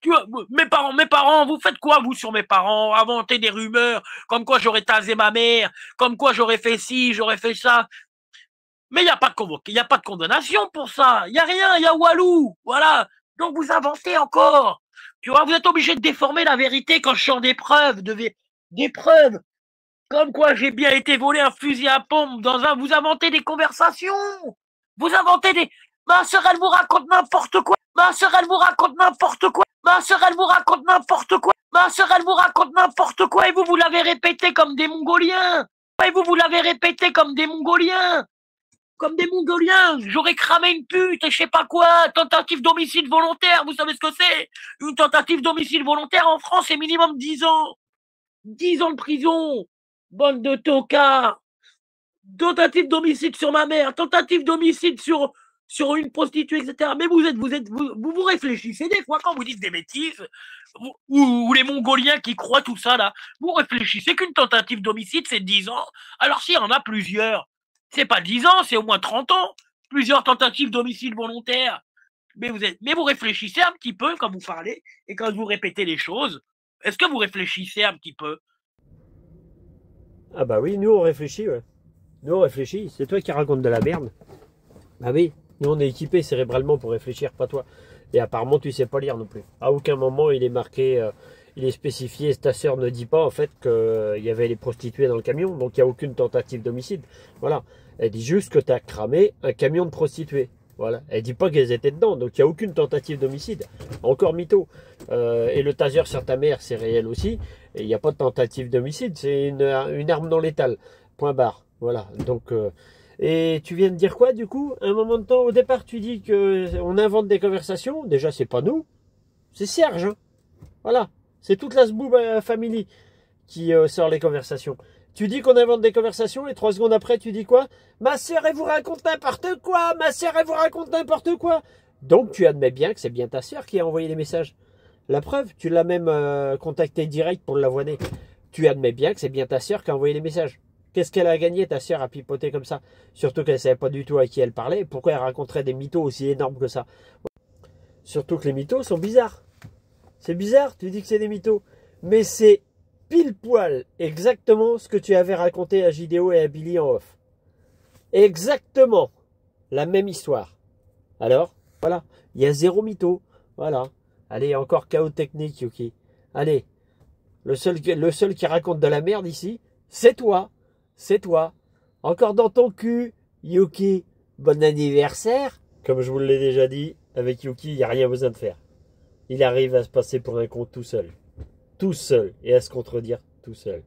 Tu vois, mes parents, vous faites quoi, vous, sur mes parents? Inventer des rumeurs, comme quoi j'aurais tasé ma mère, comme quoi j'aurais fait ci, j'aurais fait ça. Mais il n'y a pas de convoqué, il n'y a pas de condamnation pour ça. Il n'y a rien, il y a Walou. Voilà. Donc vous inventez encore. Tu vois, vous êtes obligé de déformer la vérité quand je sors des preuves, des preuves. Comme quoi j'ai bien été volé un fusil à pompe dans un. Vous inventez des conversations. Vous inventez des. Ma sœur, elle vous raconte n'importe quoi. Ma sœur, elle vous raconte n'importe quoi. Ma sœur, elle vous raconte n'importe quoi. Ma sœur, elle vous raconte n'importe quoi. Et vous l'avez répété comme des Mongoliens. Et vous l'avez répété comme des Mongoliens. Comme des Mongoliens, j'aurais cramé une pute et je sais pas quoi, tentative d'homicide volontaire, vous savez ce que c'est? Une tentative d'homicide volontaire en France, c'est minimum 10 ans. 10 ans de prison. Bande de tocards. Tentative d'homicide sur ma mère, tentative d'homicide sur une prostituée, etc. Mais vous réfléchissez des fois quand vous dites des bêtises, ou les Mongoliens qui croient tout ça là, vous réfléchissez qu'une tentative d'homicide c'est 10 ans. Alors s'il y en a plusieurs, c'est pas 10 ans, c'est au moins 30 ans. Plusieurs tentatives d'homicide volontaire. Mais vous réfléchissez un petit peu quand vous parlez et quand vous répétez les choses. Est-ce que vous réfléchissez un petit peu? Ah bah oui, nous on réfléchit, ouais. Nous on réfléchit, c'est toi qui racontes de la merde. Bah oui, nous on est équipés cérébralement pour réfléchir, pas toi. Et apparemment tu sais pas lire non plus. À aucun moment il est marqué, il est spécifié, ta sœur ne dit pas en fait qu'il y avait les prostituées dans le camion, donc il n'y a aucune tentative d'homicide. Voilà, elle dit juste que tu as cramé un camion de prostituées. Voilà, elle dit pas qu'elles étaient dedans, donc il n'y a aucune tentative d'homicide. Encore mytho. Et le taser sur ta mère, c'est réel aussi. Et il n'y a pas de tentative d'homicide, c'est une arme non létale. Point barre. Voilà, donc... et tu viens de dire quoi du coup? Un moment de temps, au départ, tu dis que on invente des conversations. Déjà, c'est pas nous, c'est Serge. Hein. Voilà, c'est toute la Zboob Family qui sort les conversations. Tu dis qu'on invente des conversations et 3 secondes après, tu dis quoi? Ma sœur, elle vous raconte n'importe quoi. Ma sœur, elle vous raconte n'importe quoi. Donc, tu admets bien que c'est bien ta sœur qui a envoyé les messages. La preuve, tu l'as même contacté direct pour l'avoiner. Tu admets bien que c'est bien ta sœur qui a envoyé les messages. Qu'est-ce qu'elle a gagné, ta sœur, à pipoter comme ça? Surtout qu'elle ne savait pas du tout à qui elle parlait. Pourquoi elle raconterait des mythos aussi énormes que ça? Surtout que les mythos sont bizarres. C'est bizarre, tu dis que c'est des mythos. Mais c'est pile poil exactement ce que tu avais raconté à JDO et à Billy en off. Exactement la même histoire. Alors, voilà, il y a 0 mytho. Voilà. Allez, encore chaos technique, Yuki. Allez, le seul qui raconte de la merde ici, c'est toi. C'est toi. Encore dans ton cul, Yuki. Bon anniversaire. Comme je vous l'ai déjà dit, avec Yuki, il n'y a rien besoin de faire. Il arrive à se passer pour un con tout seul. Tout seul. Et à se contredire tout seul.